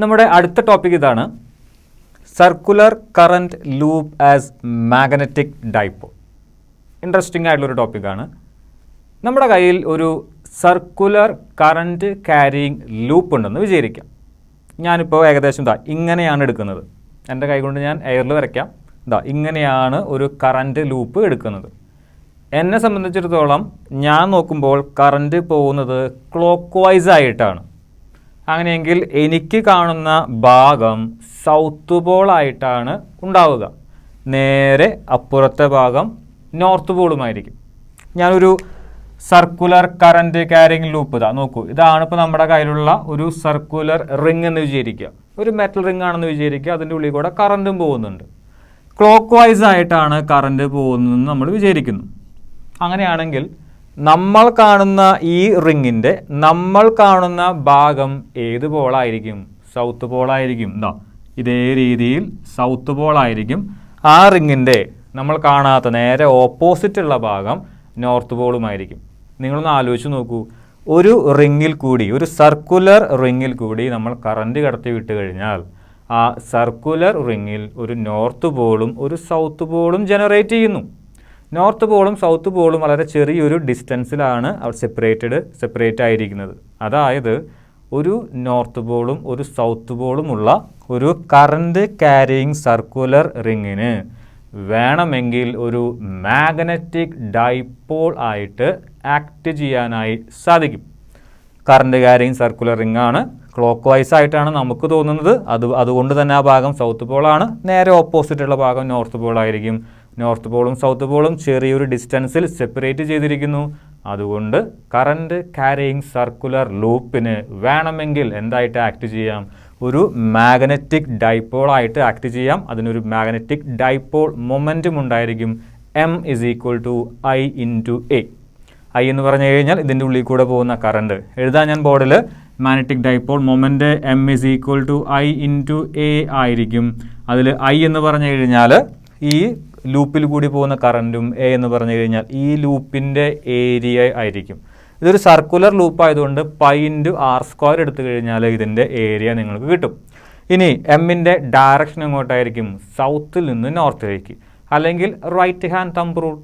നമ്മുടെ അടുത്ത ടോപ്പിക് ഇതാണ്, circular current loop as magnetic dipole. Interesting ആയിട്ടുള്ളൊരു ടോപ്പിക്കാണ്. നമ്മുടെ കയ്യിൽ ഒരു സർക്കുലർ കറൻറ്റ് ക്യാരിയിങ് ലൂപ്പ് ഉണ്ടെന്ന് വിചാരിക്കാം. ഞാനിപ്പോൾ ഏകദേശം ഇങ്ങനെയാണ് എടുക്കുന്നത്. എൻ്റെ കൈ കൊണ്ട് ഞാൻ എയറിൽ വരയ്ക്കാം. ഇങ്ങനെയാണ് ഒരു കറൻറ്റ് ലൂപ്പ് എടുക്കുന്നത്. എന്നെ സംബന്ധിച്ചിടത്തോളം ഞാൻ നോക്കുമ്പോൾ കറൻറ്റ് പോകുന്നത് ക്ലോക്ക് വൈസ് ആയിട്ടാണ്. അങ്ങനെയെങ്കിൽ എനിക്ക് കാണുന്ന ഭാഗം സൗത്ത് പോൾ ആയിട്ടാണ് ഉണ്ടാവുക. നേരെ അപ്പുറത്തെ ഭാഗം നോർത്ത് പോളുമായിരിക്കും. ഞാനൊരു സർക്കുലർ കറൻറ്റ് ക്യാരിയിങ് ലൂപ്പ് നോക്കൂ. ഇതാണ് ഇപ്പോൾ നമ്മുടെ കയ്യിലുള്ള ഒരു സർക്കുലർ റിംഗ് എന്ന് വിചാരിക്കുക. ഒരു മെറ്റൽ റിംഗ് ആണെന്ന് വിചാരിക്കുക. അതിൻ്റെ ഉള്ളിൽ കൂടെ കറൻറ്റും പോകുന്നുണ്ട്. ക്ലോക്ക് വൈസ് ആയിട്ടാണ് കറൻറ്റ് പോകുന്നതെന്ന് നമ്മൾ വിചാരിക്കുന്നു. അങ്ങനെയാണെങ്കിൽ നമ്മൾ കാണുന്ന ഈ റിങ്ങിൻ്റെ നമ്മൾ കാണുന്ന ഭാഗം ഏത് പോളായിരിക്കും? സൗത്ത് പോളായിരിക്കും. ഇതേ രീതിയിൽ സൗത്ത് പോളായിരിക്കും. ആ റിങ്ങിൻ്റെ നമ്മൾ കാണാത്ത നേരെ ഓപ്പോസിറ്റുള്ള ഭാഗം നോർത്ത് പോളുമായിരിക്കും. നിങ്ങളൊന്ന് ആലോചിച്ച് നോക്കൂ. ഒരു റിങ്ങിൽ കൂടി, ഒരു സർക്കുലർ റിങ്ങിൽ കൂടി നമ്മൾ കറൻറ്റ് കടത്തി വിട്ട് കഴിഞ്ഞാൽ ആ സർക്കുലർ റിങ്ങിൽ ഒരു നോർത്ത് പോളും ഒരു സൗത്ത് പോളും ജനറേറ്റ് ചെയ്യുന്നു. നോർത്ത് പോളും സൗത്ത് പോളും വളരെ ചെറിയൊരു ഡിസ്റ്റൻസിലാണ് അവർ സെപ്പറേറ്റ് ആയിരിക്കുന്നത്. അതായത് ഒരു നോർത്ത് പോളും ഒരു സൗത്ത് പോളും ഉള്ള ഒരു കറൻറ്റ് ക്യാരിയിങ് സർക്കുലർ റിങ്ങിന് വേണമെങ്കിൽ ഒരു മാഗ്നറ്റിക് ഡൈപോൾ ആയിട്ട് ആക്ട് ചെയ്യാനായി സാധിക്കും. കറൻറ്റ് ക്യാരിയിങ് സർക്കുലർ റിങ്ങാണ്. ക്ലോക്ക് വൈസ് ആയിട്ടാണ് നമുക്ക് തോന്നുന്നത്. അതുകൊണ്ട് തന്നെ ആ ഭാഗം സൗത്ത് പോളാണ്. നേരെ ഓപ്പോസിറ്റുള്ള ഭാഗം നോർത്ത് പോളായിരിക്കും. നോർത്ത് പോളും സൗത്ത് പോളും ചെറിയൊരു ഡിസ്റ്റൻസിൽ സെപ്പറേറ്റ് ചെയ്തിരിക്കുന്നു. അതുകൊണ്ട് കറൻറ്റ് ക്യാരിയിങ് സർക്കുലർ ലൂപ്പിന് വേണമെങ്കിൽ എന്തായിട്ട് ആക്ട് ചെയ്യാം? ഒരു മാഗ്നറ്റിക് ഡൈപോൾ ആയിട്ട് ആക്ട് ചെയ്യാം. അതിനൊരു മാഗ്നറ്റിക് ഡൈപോൾ മൊമെൻറ്റും ഉണ്ടായിരിക്കും. M = I × A. I എന്ന് പറഞ്ഞു കഴിഞ്ഞാൽ ഇതിൻ്റെ ഉള്ളിൽ കൂടെ പോകുന്ന കറണ്ട്. എഴുതാൻ ഞാൻ ബോർഡിൽ magnetic dipole moment M = I × A ആയിരിക്കും. അതിൽ I എന്ന് പറഞ്ഞു കഴിഞ്ഞാൽ ഈ ലൂപ്പിൽ കൂടി പോകുന്ന കറൻറ്റും A എന്ന് പറഞ്ഞു കഴിഞ്ഞാൽ ഈ ലൂപ്പിൻ്റെ ഏരിയ ആയിരിക്കും. ഇതൊരു സർക്കുലർ ലൂപ്പ് ആയതുകൊണ്ട് π×r² എടുത്തു കഴിഞ്ഞാൽ ഇതിൻ്റെ ഏരിയ നിങ്ങൾക്ക് കിട്ടും. ഇനി എമ്മിൻ്റെ ഡയറക്ഷൻ എങ്ങോട്ടായിരിക്കും? സൗത്തിൽ നിന്ന് നോർത്തിലേക്ക്. അല്ലെങ്കിൽ right hand thumb rule.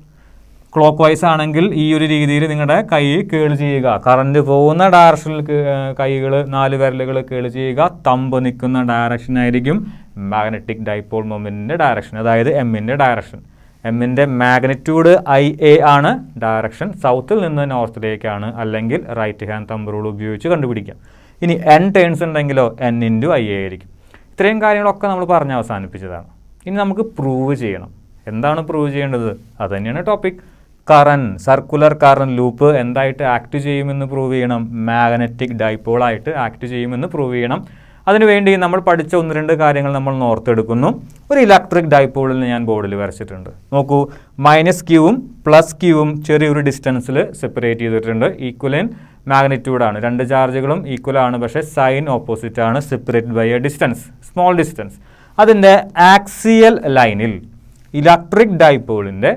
Clockwise ആണെങ്കിൽ ഈ ഒരു രീതിയിൽ നിങ്ങളുടെ കൈ കേൾ ചെയ്യുക. കറൻറ്റ് പോകുന്ന ഡയറക്ഷനിൽ കൈകൾ 4 വിരലുകൾ കേൾ ചെയ്യുക. തമ്പ് നിൽക്കുന്ന ഡയറക്ഷൻ ആയിരിക്കും മാഗ്നറ്റിക് ഡൈപോൾ മൊമെൻറ്റിൻ്റെ ഡയറക്ഷൻ. അതായത് എമ്മിൻ്റെ ഡയറക്ഷൻ. എമ്മിൻ്റെ മാഗ്നിറ്റ്യൂഡ് IA ആണ്. ഡയറക്ഷൻ സൗത്തിൽ നിന്ന് നോർത്തിലേക്കാണ്. അല്ലെങ്കിൽ റൈറ്റ് ഹാൻഡ് തമ്പ് റൂൾ ഉപയോഗിച്ച് കണ്ടുപിടിക്കാം. ഇനി N ടേൺസ് ഉണ്ടെങ്കിലോ N × IA ആയിരിക്കും. ഇത്രയും കാര്യങ്ങളൊക്കെ നമ്മൾ പറഞ്ഞ് അവസാനിപ്പിച്ചതാണ്. ഇനി നമുക്ക് പ്രൂവ് ചെയ്യണം. എന്താണ് പ്രൂവ് ചെയ്യേണ്ടത്? അത് തന്നെയാണ് ടോപ്പിക്. സർക്കുലർ കറൻറ്റ് ലൂപ്പ് എന്തായിട്ട് ആക്ട് ചെയ്യുമെന്ന് പ്രൂവ് ചെയ്യണം. മാഗ്നറ്റിക് ഡൈപോൾ ആയിട്ട് ആക്ട് ചെയ്യുമെന്ന് പ്രൂവ് ചെയ്യണം. അതിനുവേണ്ടി നമ്മൾ പഠിച്ച 1-2 കാര്യങ്ങൾ നമ്മൾ ഓർത്തെടുക്കുന്നു. ഒരു ഇലക്ട്രിക് ഡൈപോളിൽ ഞാൻ ബോർഡിൽ വരച്ചിട്ടുണ്ട്. നോക്കൂ, -Qയും +Qയും ചെറിയൊരു ഡിസ്റ്റൻസിൽ സെപ്പറേറ്റ് ചെയ്തിട്ടുണ്ട്. ഈക്വലൻ മാഗ്നിറ്റ്യൂഡാണ്. 2 ചാർജുകളും ഈക്വലാണ്. പക്ഷേ സൈൻ ഓപ്പോസിറ്റ് ആണ്. Separated by a distance, small distance. അതിൻ്റെ ആക്സിയൽ ലൈനിൽ, ഇലക്ട്രിക് ഡൈപോളിൻ്റെ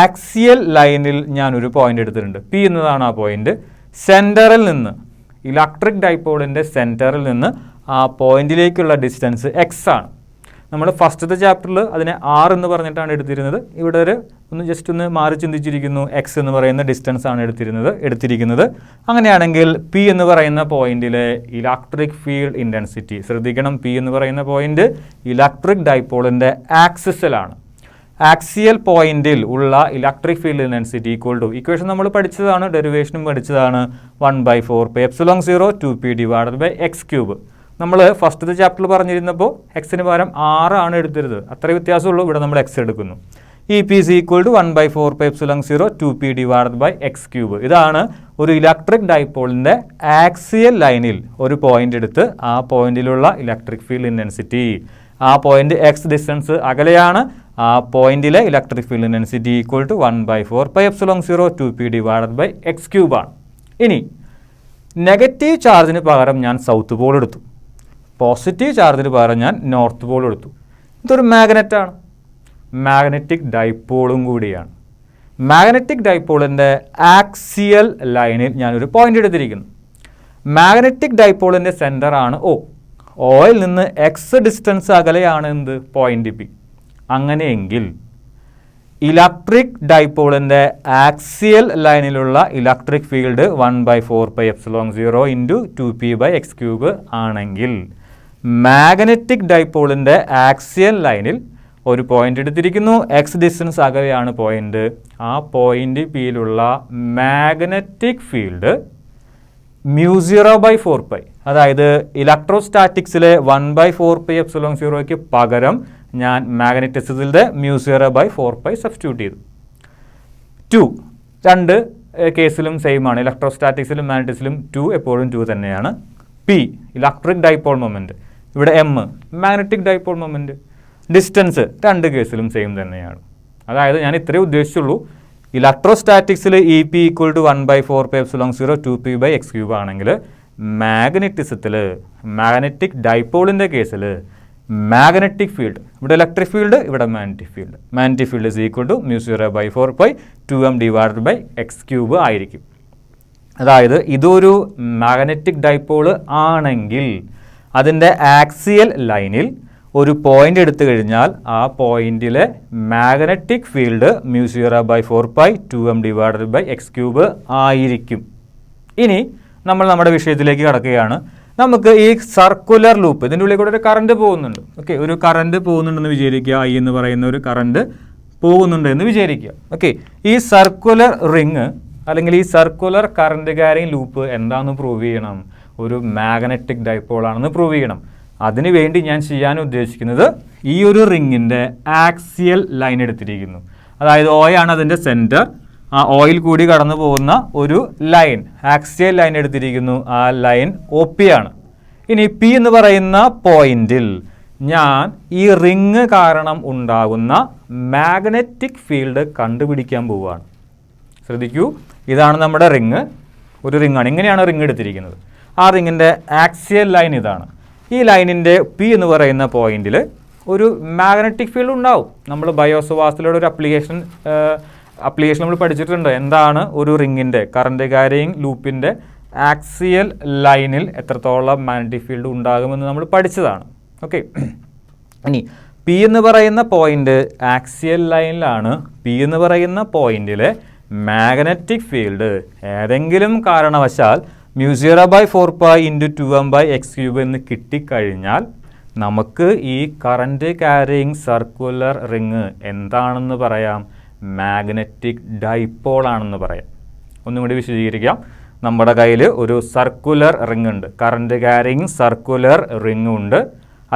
ആക്സിയൽ ലൈനിൽ ഞാനൊരു പോയിന്റ് എടുത്തിട്ടുണ്ട്. P എന്നതാണ് ആ പോയിന്റ്. സെൻറ്ററിൽ നിന്ന്, ഇലക്ട്രിക് ഡൈപോളിൻ്റെ സെൻറ്ററിൽ നിന്ന് ആ പോയിന്റിലേക്കുള്ള ഡിസ്റ്റൻസ് x ആണ്. നമ്മൾ ഫസ്റ്റത്തെ ചാപ്റ്ററിൽ അതിനെ R എന്ന് പറഞ്ഞിട്ടാണ് എടുത്തിരുന്നത്. ഇവിടെ ജസ്റ്റ് ഒന്ന് മാറി ചിന്തിച്ചിരിക്കുന്നു. x എന്ന് പറയുന്ന ഡിസ്റ്റൻസ് ആണ് എടുത്തിരിക്കുന്നത്. അങ്ങനെയാണെങ്കിൽ P എന്ന് പറയുന്ന പോയിന്റിലെ ഇലക്ട്രിക് ഫീൽഡ് ഇൻറ്റൻസിറ്റി ശ്രദ്ധിക്കണം. P എന്ന് പറയുന്ന പോയിന്റ് ഇലക്ട്രിക് ഡൈപോളിൻ്റെ ആക്സിസിലാണ്. ആക്സിയൽ പോയിന്റിൽ ഉള്ള ഇലക്ട്രിക് ഫീൽഡ് ഇൻറ്റൻസിറ്റി ഇക്വേഷൻ നമ്മൾ പഠിച്ചതാണ്, ഡെറിവേഷനും പഠിച്ചതാണ്. 1/4πε0 2p/x³. നമ്മൾ ഫസ്റ്റത്തെ ചാപ്റ്ററിൽ പറഞ്ഞിരുന്നപ്പോൾ എക്സിന് പകരം 6 ആണ് എടുത്തിരുന്നത്. അത്രയും വ്യത്യാസമുള്ളൂ. ഇവിടെ നമ്മൾ x എടുക്കുന്നു. EP = 1/4πε0 2p/x³. ഇതാണ് ഒരു ഇലക്ട്രിക് ഡൈപോളിൻ്റെ ആക്സിയൽ ലൈനിൽ ഒരു പോയിന്റ് എടുത്ത് ആ പോയിന്റിലുള്ള ഇലക്ട്രിക് ഫീൽഡ് ഇൻറ്റൻസിറ്റി. ആ പോയിന്റ് x ഡിസ്റ്റൻസ് അകലെയാണ്. ആ പോയിന്റിലെ ഇലക്ട്രിക് ഫീൽഡ് ഇൻറ്റൻസിറ്റി = 1/4πε0 2p/x³ ആണ്. ഇനി നെഗറ്റീവ് ചാർജിന് പകരം ഞാൻ സൗത്ത് പോൾ എടുത്തു. പോസിറ്റീവ് ചാർജിന് പകരം ഞാൻ നോർത്ത് പോൾ എടുത്തു. ഇതൊരു മാഗ്നറ്റാണ്. മാഗ്നറ്റിക് ഡൈപോളും കൂടിയാണ്. മാഗ്നറ്റിക് ഡൈപോളിൻ്റെ ആക്സിയൽ ലൈനിൽ ഞാനൊരു പോയിന്റ് എടുത്തിരിക്കുന്നു. മാഗ്നറ്റിക് ഡൈപോളിൻ്റെ സെൻറ്ററാണ് O. ഓയിൽ നിന്ന് എക്സ് ഡിസ്റ്റൻസ് അകലെയാണ് എന്ത് പോയിന്റ് പി. അങ്ങനെയെങ്കിൽ ഇലക്ട്രിക് ഡൈപോളിൻ്റെ ആക്സിയൽ ലൈനിലുള്ള ഇലക്ട്രിക് ഫീൽഡ് 1/4πε0 ഇൻറ്റു 2p/x³ ആണെങ്കിൽ മാഗ്നറ്റിക് ഡൈപോളിൻ്റെ ആക്സിയൽ ലൈനിൽ ഒരു പോയിന്റ് എടുത്തിരിക്കുന്നു, എക്സ് ഡിസ്റ്റൻസ് അകലെയാണ് പോയിന്റ്. ആ പോയിന്റ് പിയിലുള്ള മാഗ്നറ്റിക് ഫീൽഡ് μ0/4π, അതായത് ഇലക്ട്രോസ്റ്റാറ്റിക്സിലെ 1/4πε0ക്ക് പകരം ഞാൻ മാഗ്നറ്റിസത്തിലെ μ0/4π സബ്സ്റ്റിറ്റ്യൂട്ട് ചെയ്തു. 2 രണ്ട് കേസിലും സെയിം ആണ്. ഇലക്ട്രോസ്റ്റാറ്റിക്സിലും മാഗ്നറ്റിക്സിലും 2 എപ്പോഴും 2 തന്നെയാണ്. പി ഇലക്ട്രിക് ഡൈപോൾ മൊമെൻറ്റ്, ഇവിടെ M magnetic dipole moment. Distance രണ്ട് കേസിലും സെയിം തന്നെയാണ്. അതായത് ഞാൻ ഇത്രയേ ഉദ്ദേശിച്ചുള്ളൂ, ഇലക്ട്രോസ്റ്റാറ്റിക്സിൽ E P equal to 1/4πε0 2p/x³ ആണെങ്കിൽ മാഗ്നറ്റിസത്തിൽ മാഗ്നറ്റിക് ഡൈപോളിൻ്റെ കേസിൽ മാഗ്നറ്റിക് ഫീൽഡ്, ഇവിടെ ഇലക്ട്രിക് ഫീൽഡ്, ഇവിടെ magnetic field. Magnetic field is equal to μ0/4π 2m/x³ ആയിരിക്കും. അതായത് ഇതൊരു മാഗ്നറ്റിക് ഡൈപോള് ആണെങ്കിൽ അതിൻ്റെ ആക്സിയൽ ലൈനിൽ ഒരു പോയിന്റ് എടുത്തു കഴിഞ്ഞാൽ ആ പോയിന്റിലെ മാഗ്നറ്റിക് ഫീൽഡ് μ0/4π 2m/x³ ആയിരിക്കും. ഇനി നമ്മൾ നമ്മുടെ വിഷയത്തിലേക്ക് കടക്കുകയാണ്. നമുക്ക് ഈ സർക്കുലർ ലൂപ്പ്, ഇതിൻ്റെ ഉള്ളിൽ കൂടെ ഒരു കറണ്ട് പോകുന്നുണ്ട്. ഓക്കെ, ഒരു കറണ്ട് പോകുന്നുണ്ടെന്ന് വിചാരിക്കുക. ഐ എന്ന് പറയുന്ന ഒരു കറണ്ട് പോകുന്നുണ്ട് എന്ന് വിചാരിക്കുക. ഓക്കെ, ഈ സർക്കുലർ റിങ് അല്ലെങ്കിൽ ഈ സർക്കുലർ കറണ്ട് ക്യാരിങ് ലൂപ്പ് എന്താണെന്ന് പ്രൂവ് ചെയ്യണം? ഒരു മാഗ്നറ്റിക് ഡൈപോൾ ആണെന്ന് പ്രൂവ് ചെയ്യണം. അതിനുവേണ്ടി ഞാൻ ചെയ്യാൻ ഉദ്ദേശിക്കുന്നത് ഈ ഒരു റിങ്ങിൻ്റെ ആക്സിയൽ ലൈൻ എടുത്തിരിക്കുന്നു. അതായത് O ആണ് അതിൻ്റെ സെൻറ്റർ. ആ ഓയിൽ കൂടി കടന്നു പോകുന്ന ഒരു ലൈൻ, ആക്സിയൽ ലൈൻ എടുത്തിരിക്കുന്നു. ആ ലൈൻ OP ആണ്. ഇനി P എന്ന് പറയുന്ന പോയിന്റിൽ ഞാൻ ഈ റിങ് കാരണം ഉണ്ടാകുന്ന മാഗ്നറ്റിക് ഫീൽഡ് കണ്ടുപിടിക്കാൻ പോവുകയാണ്. ശ്രദ്ധിക്കൂ, ഇതാണ് നമ്മുടെ റിങ്. ഒരു റിങ്ങാണ്. ഇങ്ങനെയാണ് റിങ് എടുത്തിരിക്കുന്നത്. ആ റിങ്ങിൻ്റെ ആക്സിയൽ ലൈൻ ഇതാണ്. ഈ ലൈനിൻ്റെ P എന്ന് പറയുന്ന പോയിന്റിൽ ഒരു മാഗ്നറ്റിക് ഫീൽഡ് ഉണ്ടാവും. നമ്മൾ ബയോസവാസിലൂടെ ഒരു അപ്ലിക്കേഷൻ നമ്മൾ പഠിച്ചിട്ടുണ്ട്. എന്താണ് ഒരു റിങ്ങിൻ്റെ കറണ്ട് ക്യാരിയിങ് ലൂപ്പിൻ്റെ ആക്സിയൽ ലൈനിൽ എത്രത്തോളം മാഗ്നറ്റിക് ഫീൽഡ് ഉണ്ടാകുമെന്ന് നമ്മൾ പഠിച്ചതാണ്. ഓക്കെ, ഇനി P എന്ന് പറയുന്ന പോയിന്റ് ആക്സിയൽ ലൈനിലാണ്. P എന്ന് പറയുന്ന പോയിന്റിലെ മാഗ്നറ്റിക് ഫീൽഡ് ഏതെങ്കിലും കാരണവശാൽ μ0/4π × 2m/x³ എന്ന് കിട്ടിക്കഴിഞ്ഞാൽ നമുക്ക് ഈ കറണ്ട് ക്യാരിയിങ് സർക്കുലർ റിങ് എന്താണെന്ന് പറയാം? മാഗ്നറ്റിക് ഡൈപോൾ ആണെന്ന് പറയാം. ഒന്നും കൂടി വിശദീകരിക്കാം. നമ്മുടെ കയ്യിൽ ഒരു സർക്കുലർ റിങ് ഉണ്ട്, കറണ്ട് ക്യാരിയിങ് സർക്കുലർ റിങ് ഉണ്ട്.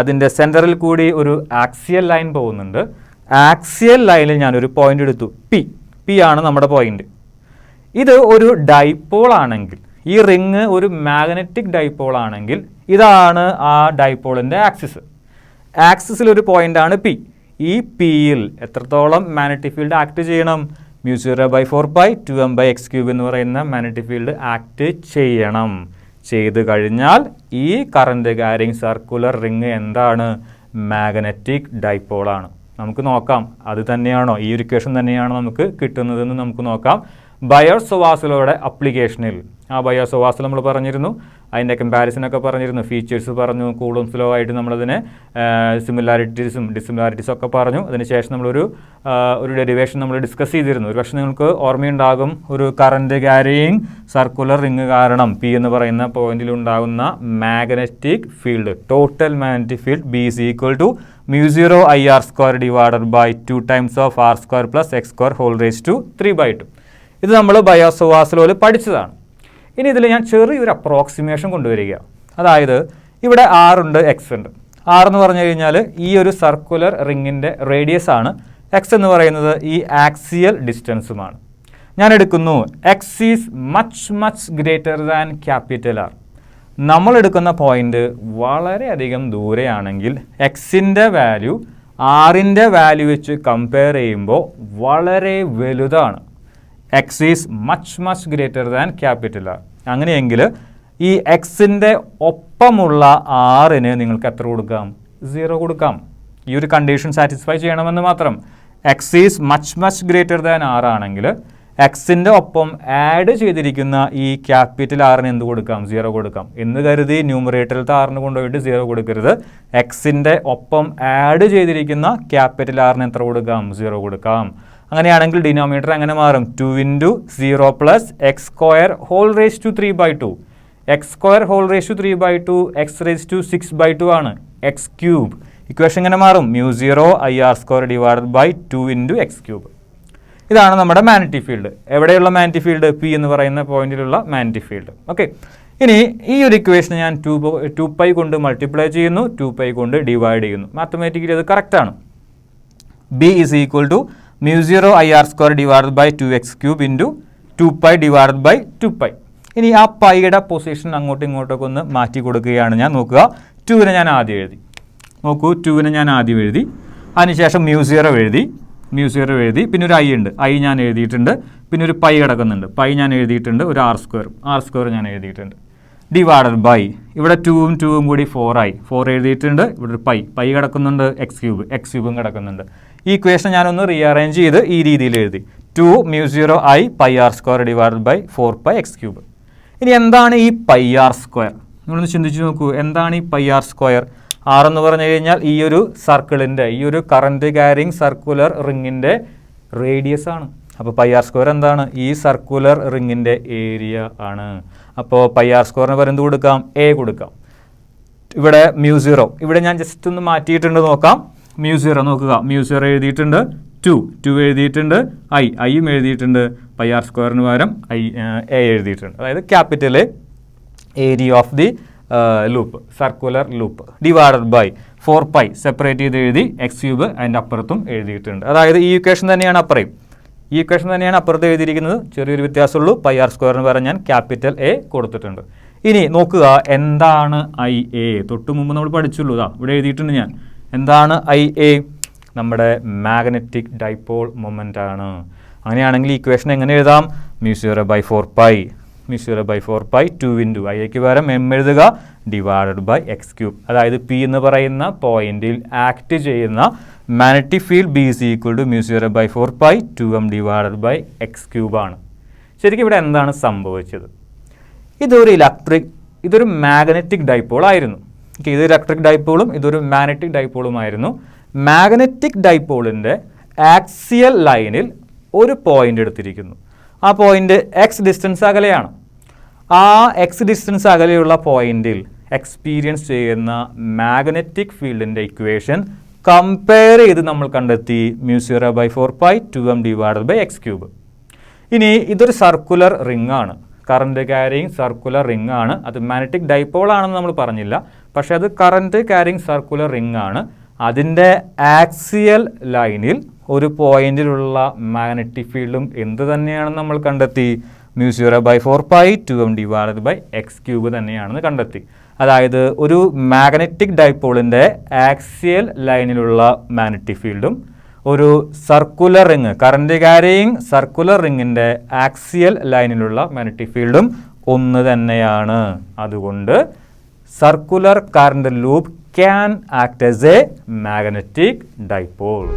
അതിൻ്റെ സെൻറ്ററിൽ കൂടി ഒരു ആക്സിയൽ ലൈൻ പോകുന്നുണ്ട്. ആക്സിയൽ ലൈനിൽ ഞാനൊരു പോയിന്റ് എടുത്തു, പി ആണ് നമ്മുടെ പോയിന്റ്. ഇത് ഒരു ഡൈപോൾ ആണെങ്കിൽ, ഈ റിങ് ഒരു മാഗ്നറ്റിക് ഡൈപോൾ ആണെങ്കിൽ ഇതാണ് ആ ഡൈപോളിൻ്റെ ആക്സിസ്. ആക്സിസിൽ ഒരു പോയിൻ്റാണ് പി. ഈ പിയിൽ എത്രത്തോളം മാഗ്നറ്റിക് ഫീൽഡ് ആക്ട് ചെയ്യണം? μ0/4π 2m/x³ എന്ന് പറയുന്ന മാഗ്നറ്റിക് ഫീൽഡ് ആക്ട് ചെയ്യണം. ചെയ്ത് കഴിഞ്ഞാൽ ഈ കറണ്ട് ക്യാരിയിങ് സർക്കുലർ റിങ് എന്താണ്? മാഗ്നറ്റിക് ഡൈപോളാണ്. നമുക്ക് നോക്കാം അത് തന്നെയാണോ, ഈ ഒരു ഇക്വേഷൻ തന്നെയാണോ നമുക്ക് കിട്ടുന്നതെന്ന് നമുക്ക് നോക്കാം. ബയോസവാസിലൂടെ അപ്ലിക്കേഷനിൽ, ആ ബയോസവാസിൽ നമ്മൾ പറഞ്ഞിരുന്നു, അതിൻ്റെ കമ്പാരിസനൊക്കെ പറഞ്ഞിരുന്നു, ഫീച്ചേഴ്സ് പറഞ്ഞു, കൂളംസ് ലോ ആയിട്ട് നമ്മളതിനെ സിമിലാരിറ്റീസും ഡിസിമിലാരിറ്റീസും ഒക്കെ പറഞ്ഞു. അതിനുശേഷം നമ്മളൊരു ഡെറിവേഷൻ നമ്മൾ ഡിസ്കസ് ചെയ്തിരുന്നു. ഒരു പക്ഷേ നിങ്ങൾക്ക് ഓർമ്മയുണ്ടാകും, ഒരു കറണ്ട് ക്യാരിയിങ് സർക്കുലർ റിങ് കാരണം പി എന്ന് പറയുന്ന പോയിന്റിൽ ഉണ്ടാകുന്ന magnetic field, total magnetic field B is equal to μ0IR² divided by 2 times of R² plus X² whole raised to 3/2. ഇത് നമ്മൾ ബയോസവാസിലോൽ പഠിച്ചതാണ്. ഇനി ഇതിൽ ഞാൻ ചെറിയൊരു അപ്രോക്സിമേഷൻ കൊണ്ടുവരിക. അതായത് ഇവിടെ R ഉണ്ട്, X ഉണ്ട്. R എന്ന് പറഞ്ഞു കഴിഞ്ഞാൽ ഈ ഒരു സർക്കുലർ റിങ്ങിൻ്റെ റേഡിയസ് ആണ്. X എന്ന് പറയുന്നത് ഈ ആക്സിയൽ ഡിസ്റ്റൻസുമാണ്. ഞാൻ എടുക്കുന്നു X is much greater than capital R. നമ്മൾ എടുക്കുന്ന പോയിന്റ് വളരെയധികം ദൂരെയാണെങ്കിൽ എക്സിൻ്റെ വാല്യൂ ആറിൻ്റെ വാല്യൂ വെച്ച് കമ്പയർ ചെയ്യുമ്പോൾ വളരെ വലുതാണ്. X is much greater than capital R. അങ്ങനെയെങ്കിൽ ഈ എക്സിൻ്റെ ഒപ്പമുള്ള ആറിന് നിങ്ങൾക്ക് എത്ര കൊടുക്കാം? 0 കൊടുക്കാം. ഈ ഒരു കണ്ടീഷൻ സാറ്റിസ്ഫൈ ചെയ്യണമെന്ന് മാത്രം. X is much greater than R ആണെങ്കിൽ എക്സിൻ്റെ ഒപ്പം ആഡ് ചെയ്തിരിക്കുന്ന ഈ ക്യാപിറ്റൽ ആറിന് എന്ത് കൊടുക്കാം? 0 കൊടുക്കാം. എന്ന് കരുതി ന്യൂമറേറ്ററിലത്തെ ആറിന് കൊണ്ടുപോയിട്ട് 0 കൊടുക്കരുത്. എക്സിൻ്റെ ഒപ്പം ആഡ് ചെയ്തിരിക്കുന്ന ക്യാപിറ്റൽ ആറിന് എത്ര കൊടുക്കാം? 0 കൊടുക്കാം. അങ്ങനെയാണെങ്കിൽ ഡിനോമിനേറ്റർ എങ്ങനെ മാറും? 2 × 0 + x² ² 3/2. x² ² 3/2 x⁻⁶/2 ആണ്. x³ ഇക്വേഷൻ എങ്ങനെ മാറും? μ0 IR² / 2 × x³. ഇതാണ് നമ്മുടെ മാഗ്നറ്റിക് ഫീൽഡ്. എവിടെയുള്ള മാഗ്നറ്റിക് ഫീൽഡ്? പി എന്ന് പറയുന്ന പോയിന്റിലുള്ള മാഗ്നറ്റിക് ഫീൽഡ്. ഓക്കെ, ഇനി ഈ ഒരു ഇക്വേഷൻ ഞാൻ 2π കൊണ്ട് മൾട്ടിപ്ലൈ ചെയ്യുന്നു, 2π കൊണ്ട് ഡിവൈഡ് ചെയ്യുന്നു. മാത്തമാറ്റിക്കലി അത് കറക്റ്റാണ്. B is equal to μ0 IR² / 2x³ × 2π / 2π. ഇനി ആ പൈയുടെ പൊസിഷൻ അങ്ങോട്ടും ഇങ്ങോട്ടൊക്കെ ഒന്ന് മാറ്റി കൊടുക്കുകയാണ് ഞാൻ. നോക്കുക, 2നെ ഞാൻ ആദ്യം എഴുതി. നോക്കൂ, 2നെ ഞാൻ ആദ്യം എഴുതി. അതിനുശേഷം μ0 എഴുതി. പിന്നെ ഒരു ഐ ഉണ്ട്, ഐ ഞാൻ എഴുതിയിട്ടുണ്ട്. പിന്നെ ഒരു പൈ കിടക്കുന്നുണ്ട്, പൈ ഞാൻ എഴുതിയിട്ടുണ്ട്. ഒരു r² ഞാൻ എഴുതിയിട്ടുണ്ട്. ഡിവൈഡഡ് ബൈ, ഇവിടെ 2ഉം 2ഉം കൂടി 4 എഴുതിയിട്ടുണ്ട്. ഇവിടെ ഒരു പൈ കിടക്കുന്നുണ്ട്, x³ കിടക്കുന്നുണ്ട്. ഈ ഇക്വേഷൻ ഞാനൊന്ന് റീഅറേഞ്ച് ചെയ്ത് ഈ രീതിയിൽ എഴുതി. 2 μ0 I πr² / 4π x³. ഇനി എന്താണ് ഈ πr²? നിങ്ങളൊന്ന് ചിന്തിച്ച് നോക്കൂ, എന്താണ് ഈ πr²? ആർ എന്ന് പറഞ്ഞു കഴിഞ്ഞാൽ ഈ ഒരു സർക്കിളിൻ്റെ, ഈ ഒരു കറൻറ്റ് ക്യാരിങ് സർക്കുലർ റിങ്ങിൻ്റെ റേഡിയസ് ആണ്. അപ്പോൾ πr² എന്താണ്? ഈ സർക്കുലർ റിങ്ങിൻ്റെ ഏരിയ ആണ്. അപ്പോൾ πr² പറയുന്നത് കൊടുക്കാം, എ കൊടുക്കാം. ഇവിടെ μ0, ഇവിടെ ഞാൻ ജസ്റ്റ് ഒന്ന് മാറ്റിയിട്ടുണ്ട്, നോക്കാം. μ0 നോക്കുക, μ0 എഴുതിയിട്ടുണ്ട്, 2 എഴുതിയിട്ടുണ്ട്, ഐയും എഴുതിയിട്ടുണ്ട്. πr² പകരം എ എഴുതിയിട്ടുണ്ട്. അതായത് capital area of the loop, circular loop. Divided by 4π separate ചെയ്ത് എഴുതി, x³ അതിൻ്റെ അപ്പുറത്തും എഴുതിയിട്ടുണ്ട്. അതായത് ഈ ഇക്വേഷൻ തന്നെയാണ് അപ്പുറത്ത് എഴുതിയിരിക്കുന്നത്. ചെറിയൊരു വ്യത്യാസമുള്ളൂ. πr² പകരം ഞാൻ ക്യാപിറ്റൽ എ കൊടുത്തിട്ടുണ്ട്. ഇനി നോക്കുക, എന്താണ് IA? തൊട്ട് മുമ്പ് നമ്മൾ പഠിച്ചുള്ളൂ. ഇവിടെ എഴുതിയിട്ടുണ്ട് ഞാൻ. എന്താണ് IA? നമ്മുടെ മാഗ്നറ്റിക് ഡൈപോൾ മൊമെൻ്റ് ആണ്. അങ്ങനെയാണെങ്കിൽ ഈ ഇക്വേഷൻ എങ്ങനെ എഴുതാം? μ0 / 4π 2 × ഐക്ക് പകരം എം എഴുതുക, ഡിവൈഡഡ് ബൈ x³. അതായത് പി എന്ന് പറയുന്ന പോയിന്റിൽ ആക്ട് ചെയ്യുന്ന magnetic field B is equal to μ0 / 4π 2m divided by x³ ആണ്. ശരിക്കും ഇവിടെ എന്താണ് സംഭവിച്ചത്? ഇതൊരു മാഗ്നറ്റിക് ഡൈപോൾ ആയിരുന്നു. ഇത് ഇലക്ട്രിക് ഡൈപോളും ഇതൊരു മാഗ്നറ്റിക് ഡൈപോളുമായിരുന്നു. മാഗ്നറ്റിക് ഡൈപോളിൻ്റെ ആക്സിയൽ ലൈനിൽ ഒരു പോയിന്റ് എടുത്തിരിക്കുന്നു. ആ പോയിന്റ് എക്സ് ഡിസ്റ്റൻസ് അകലെയാണ്. ആ എക്സ് ഡിസ്റ്റൻസ് അകലെയുള്ള പോയിന്റിൽ എക്സ്പീരിയൻസ് ചെയ്യുന്ന മാഗ്നറ്റിക് ഫീൽഡിൻ്റെ ഇക്വേഷൻ കമ്പയർ ചെയ്ത് നമ്മൾ കണ്ടെത്തി μ0 / 4π 2m ഡിവൈഡഡ് ബൈ x³. ഇനി ഇതൊരു സർക്കുലർ റിംഗ് ആണ്, കറൻറ്റ് ക്യാരിങ് സർക്കുലർ റിംഗ് ആണ്. അത് മാഗ്നറ്റിക് ഡൈപോൾ ആണെന്ന് നമ്മൾ പറഞ്ഞില്ല, പക്ഷേ അത് കറൻറ്റ് ക്യാരിങ് സർക്കുലർ റിംഗ് ആണ്. അതിൻ്റെ ആക്സിയൽ ലൈനിൽ ഒരു പോയിന്റിലുള്ള മാഗ്നറ്റിക് ഫീൽഡും എന്ത് തന്നെയാണെന്ന് നമ്മൾ കണ്ടെത്തി? μ0 / 4π 2m ഡിവൈഡഡ് ബൈ x³ തന്നെയാണെന്ന് കണ്ടെത്തി. അതായത് ഒരു മാഗ്നറ്റിക് ഡൈപോളിൻ്റെ ആക്സിയൽ ലൈനിലുള്ള മാഗ്നറ്റിക് ഫീൽഡും ഒരു circular ring, current carrying circular റിങ്ങിൻ്റെ ആക്സിയൽ ലൈനിലുള്ള മാഗ്നറ്റിക് ഫീൽഡും ഒന്ന് തന്നെയാണ്. അതുകൊണ്ട് circular current loop can act as a magnetic dipole.